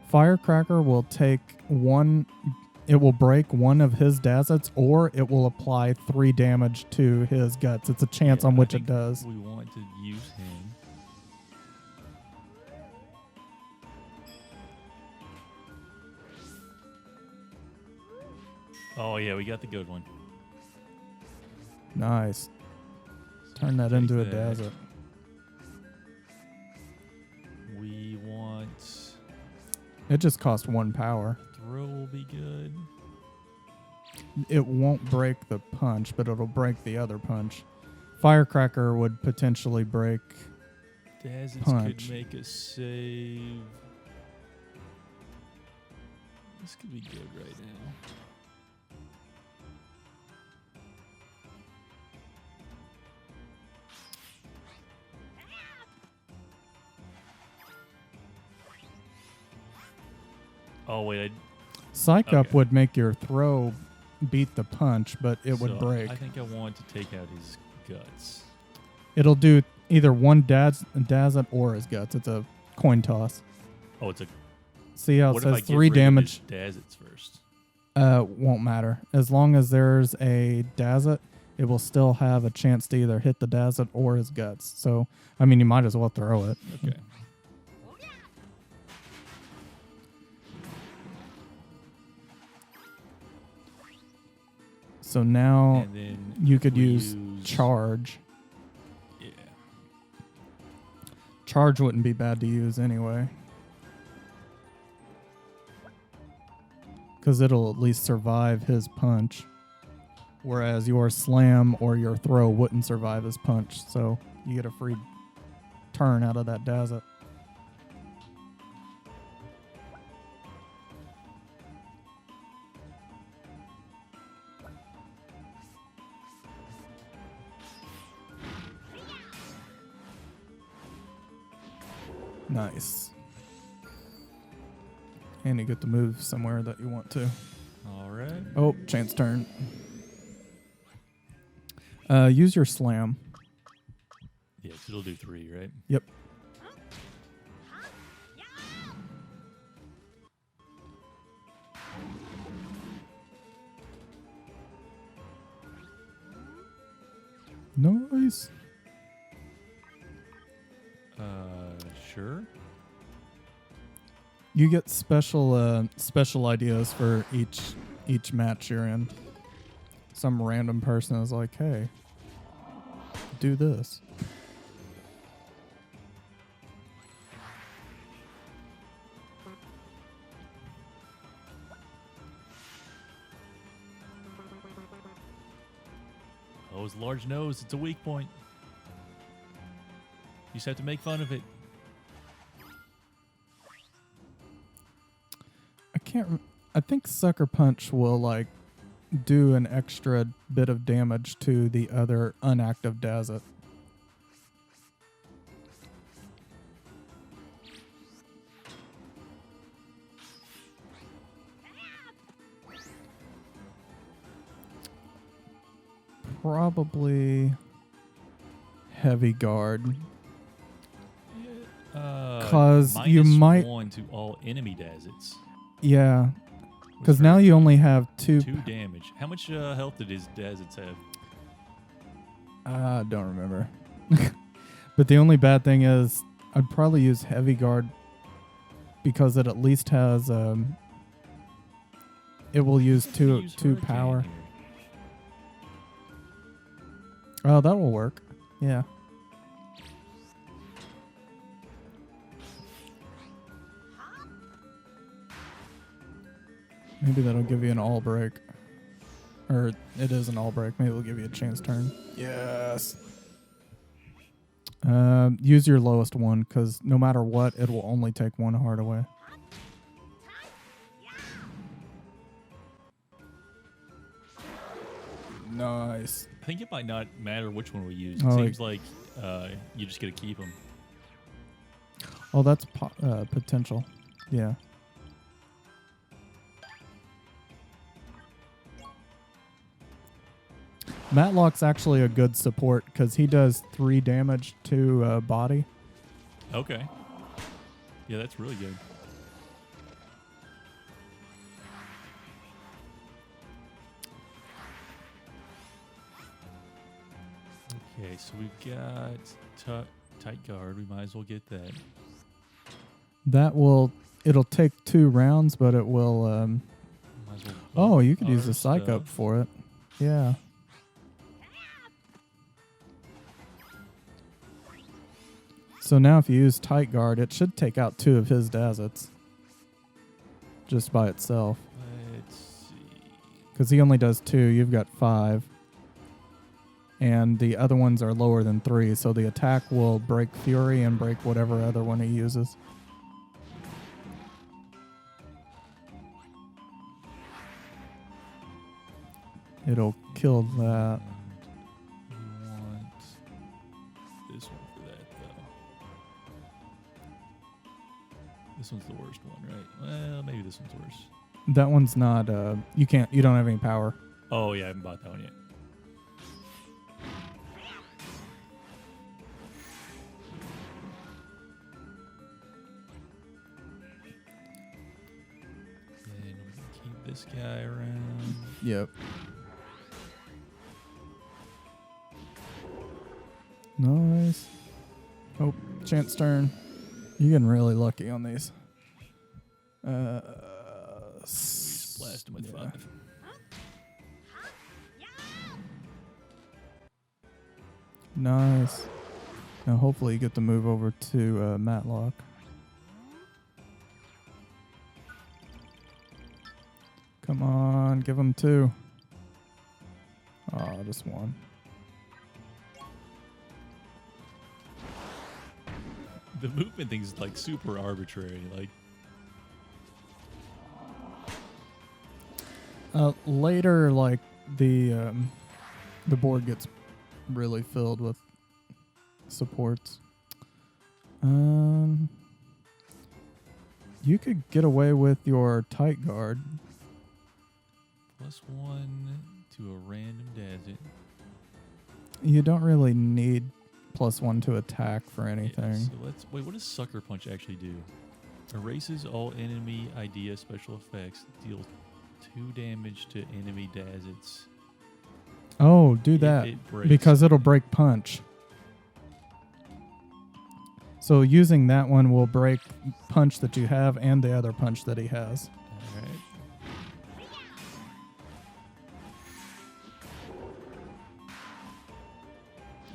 Firecracker will take 1... It will break 1 of his Dazits, or it will apply 3 damage to his guts. It's a chance Yeah, on I which it think does. We want to use him. Oh, yeah, we got the good one. Nice. Turn that Take into a that. Dazit. We want... It just cost 1 power. Throw will be good. It won't break the punch, but it'll break the other punch. Firecracker would potentially break... Dazits Punch. could make a save. This could be good right now. Oh, wait. Psych Up Okay. would make your throw beat the punch, but it would So break. I think I want to take out his guts. It'll do either one Dazit or his guts. It's a coin toss. Oh, it's a... See how it What if I says get 3 rid damage? of his Dazits first? Won't matter. As long as there's a Dazit, it will still have a chance to either hit the Dazit or his guts. So, I mean, you might as well throw it. Okay. So now And then you could we use charge. Yeah. Charge wouldn't be bad to use anyway. Because it'll at least survive his punch. Whereas your slam or your throw wouldn't survive his punch. So you get a free turn out of that Dazit. Nice. And you get to move somewhere that you want to. All right. Oh, chance turn. Use your slam. Yeah, 'cause it'll do 3, right? Yep. Nice. Sure. You get special ideas for each match you're in. Some random person is like, "Hey, do this." Oh, his large nose. It's a weak point. You just have to make fun of it. I think Sucker Punch will like do an extra bit of damage to the other unactive Dazzit. Probably Heavy Guard. 'Cause you might- -1 to all enemy Dazzits. Yeah, Which because for now you only have 2. 2 damage. How much health did his Dazzits have? I don't remember. But the only bad thing is I'd probably use Heavy Guard because it at least has it will use two Use two Hurricane power. here. Oh, that will work. Yeah. Maybe that'll give you an all break. Or it is an all break. Maybe it'll give you a chance turn. Yes. Use your lowest one because no matter what, it will only take 1 heart away. Nice. I think it might not matter which one we use. It Oh, seems like you just get to keep them. Oh, that's potential. Yeah. Matlock's actually a good support because he does 3 damage to body. Okay. Yeah, that's really good. Okay, so we've got tight guard. We might as well get that. It'll take 2 rounds, but it will. Might as well Oh, you could bump use our the psych up stuff. for it. Yeah. So now if you use tight guard, it should take out 2 of his Dazzits. Just by itself. Let's see. Because he only does 2, you've got 5. And the other ones are lower than 3, so the attack will break Fury and break whatever other one he uses. It'll kill that. And we want this one for that, though. This one's the worst one, right? Well, maybe this one's worse. That one's not, you don't have any power. Oh, yeah, I haven't bought that one yet. Then we can keep this guy around. Yep. Nice. Oh, chance turn. You're getting really lucky on these. Just blast him with yeah. 5. Nice. Now hopefully you get to move over to Matlock. Come on, give him 2. Oh, just 1. The movement thing is like super arbitrary. Like, Later, like the board gets really filled with supports. You could get away with your tight guard. +1 to a random dazzit. You don't really need +1 to attack for Yeah, anything. so let's wait. What does Sucker Punch actually do? Erases all enemy idea special effects. Deals 2 damage to enemy dazzits. Oh, do if that it breaks. because it'll break punch. So using that one will break punch that you have and the other punch that he has.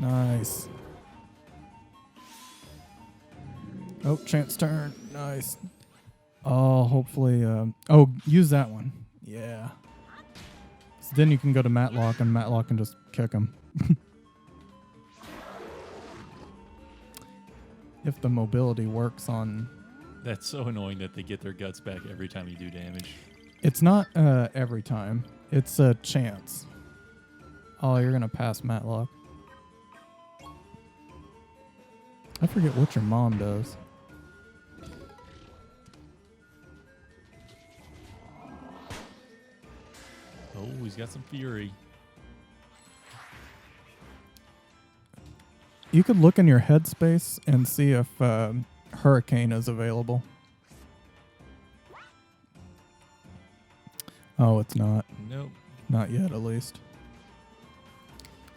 All right. Nice. Oh, chance turn. Nice. Oh, hopefully. Use that one. Yeah. So then you can go to Matlock, and Matlock can just kick him. If the mobility works on... That's so annoying that they get their guts back every time you do damage. It's not every time. It's a chance. Oh, you're going to pass Matlock. I forget what your mom does. Oh, he's got some fury. You could look in your headspace and see if Hurricane is available. Oh, it's not. Nope. Not yet, at least.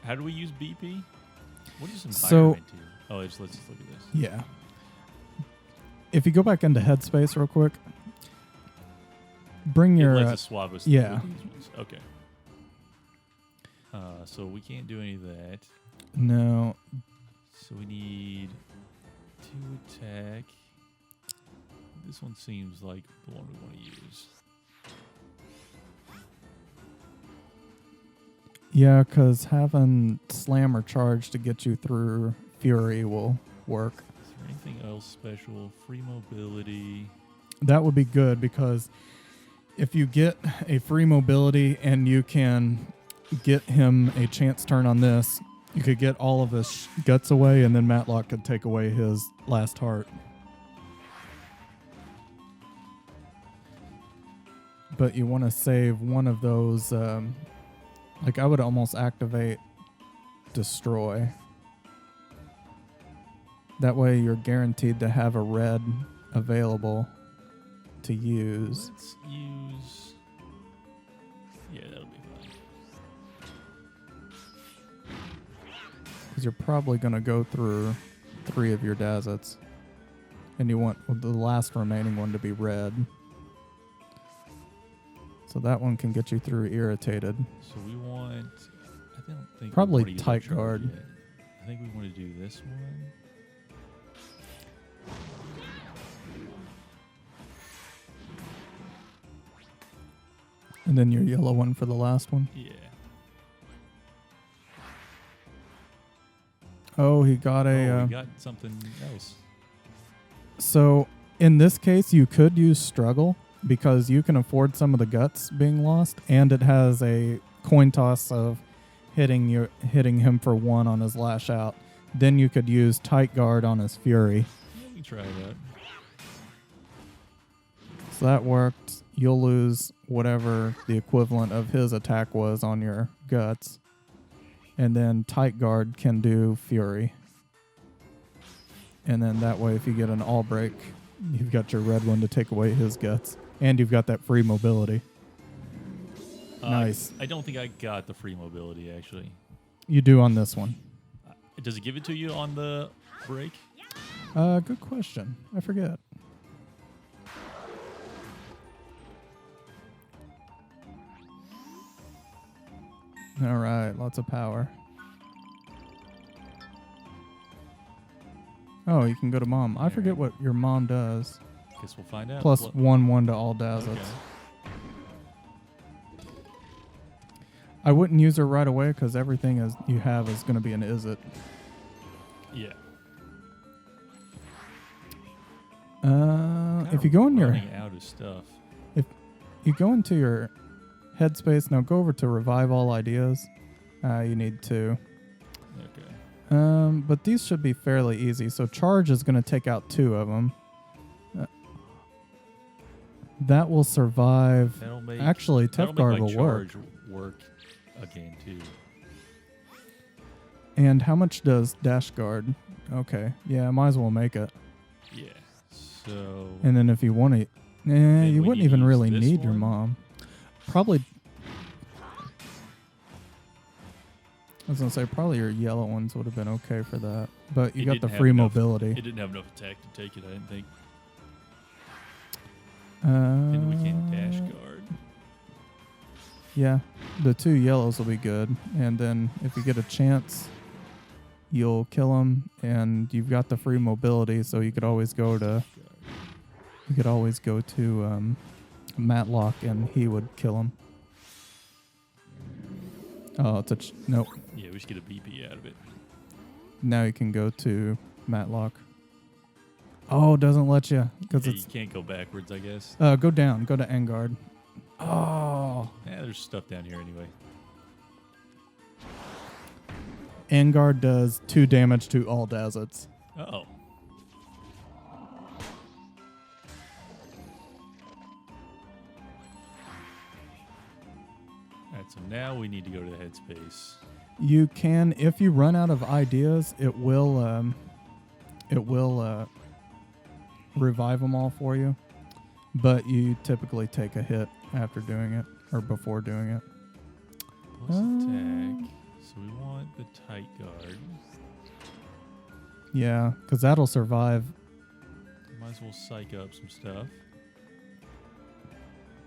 How do we use BP? What does So- environment do? Oh, let's just look at this. Yeah. If you go back into headspace real quick, bring It your... lets us swap us yeah. with these ones. Okay. So we can't do any of that. no. So we need 2 attack. This one seems like the one we want to use. Yeah, because having Slam or Charge to get you through Fury will work. Is there anything else special? Free mobility. That would be good because if you get a free mobility and you can get him a chance turn on this, you could get all of his guts away and then Matlock could take away his last heart. But you want to save one of those, like I would almost activate Destroy. That way you're guaranteed to have a red available to use. Let's use... Yeah, that'll be fine. Because you're probably going to go through 3 of your Dazzits. And you want the last remaining one to be red. So that one can get you through Irritated. So we want... I don't think... we Probably wanna use our Tight charge Guard. yet. I think we want to do this one. And then your yellow one for the last one. Yeah. Oh, he got a... we got something else. So in this case, you could use Struggle because you can afford some of the guts being lost, and it has a coin toss of hitting him for 1 on his lash out. Then you could use Tight Guard on his Fury. Yeah, we can try that. So that worked. You'll lose whatever the equivalent of his attack was on your guts. And then Tight Guard can do Fury. And then that way, if you get an all break, you've got your red one to take away his guts. And you've got that free mobility. Nice. I don't think I got the free mobility, actually. You do on this one. Does it give it to you on the break? Good question. I forget. All right, lots of power. Oh, you can go to mom. I forget what your mom does. Guess we'll find out. Plus What- 1/1 to all Dazzits. Okay. I wouldn't use her right away because everything you have is going to be an Izzet. Yeah. If you go in your running out of stuff. you go into your headspace now, go over to revive all ideas. You need 2. Okay. But these should be fairly easy. So charge is going to take out 2 of them. That will survive. That'll make Actually, that'll Tough make Guard my will work. charge work again too. And how much does Dash Guard? Okay, yeah, might as well make it. Yeah. So And then if you want to, you we wouldn't need even to use really this need your one? mom. Probably. I was gonna say probably your yellow ones would have been okay for that, but you It got the didn't have free enough- mobility. it didn't have enough attack to take it. I didn't think. And And we can dash guard. Yeah, the 2 yellows will be good, and then if you get a chance, you'll kill them, and you've got the free mobility, so you could always go to Matlock, and he would kill him. Oh, it's nope. Yeah, we should get a BP out of it. Now you can go to Matlock. Oh, it doesn't let you because Yeah, you it's can't go backwards, I guess. go down, go to Engard. Oh, Yeah, there's stuff down here anyway. Engard does 2 damage to all Dazits. Oh. Alright, so now we need to go to the headspace. You can, if you run out of ideas, it will revive them all for you. But you typically take a hit after doing it or before doing it. Plus attack. So we want the tight guard. Yeah, because that'll survive. Might as well psych up some stuff.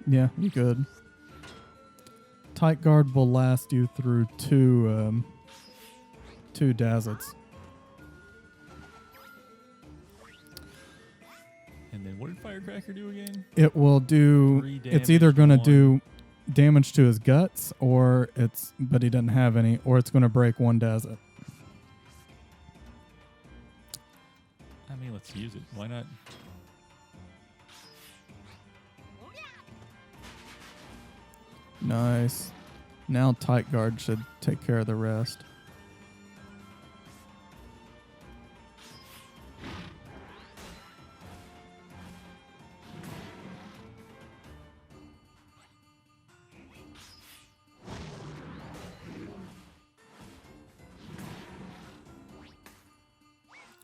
Yeah, you could. Tight guard will last you through two Dazits. And then what did Firecracker do again? It will do. 3 It's either damage going to one. do damage to his guts, but he doesn't have any, or it's going to break 1 Dazit. I mean, let's use it. Why not? Nice. Now tight guard should take care of the rest.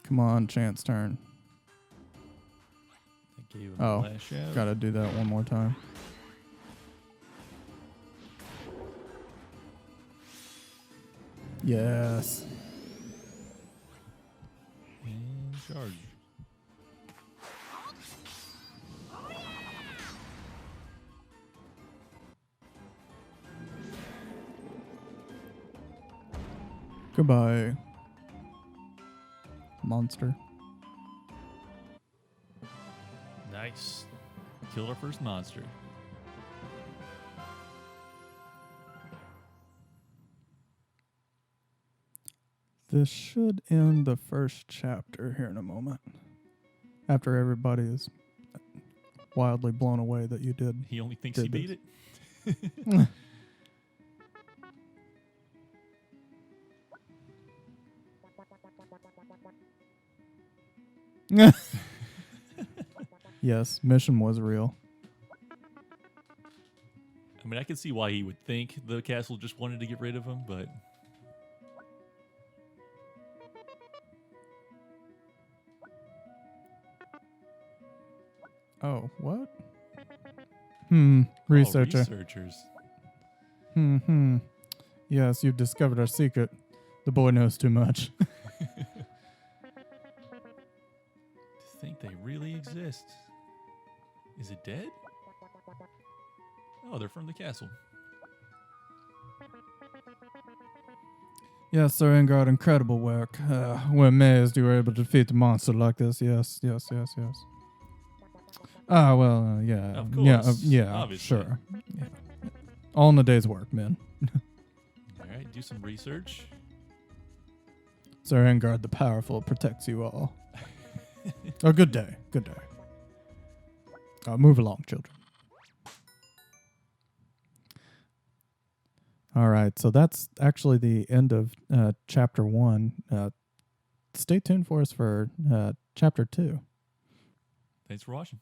Come on, chance turn. I gave him Oh, the last shot. Gotta do that one more time. Yes. And charge. Goodbye, monster. Nice. Killed our first monster. This should end the first chapter here in a moment. After everybody is wildly blown away that you did. He only thinks Did he beat this. it. Yes, mission was real. I mean, I can see why he would think the castle just wanted to get rid of him, but Oh, what? Oh, Researcher. researchers. Yes, you've discovered our secret. The boy knows too much. To think they really exist. Is it dead? Oh, they're from the castle. Yes, Sir Engard, incredible work. We're amazed you were able to defeat a monster like this. Yes. Ah, well, yeah. Of Yeah, course, obviously. sure. Yeah. All in a day's work, man. All right, do some research. Sir Engard the Powerful protects you all. Oh, good day. Good day. Move along, children. All right, so that's actually the end of chapter 1. Stay tuned for us for chapter 2. Thanks for watching.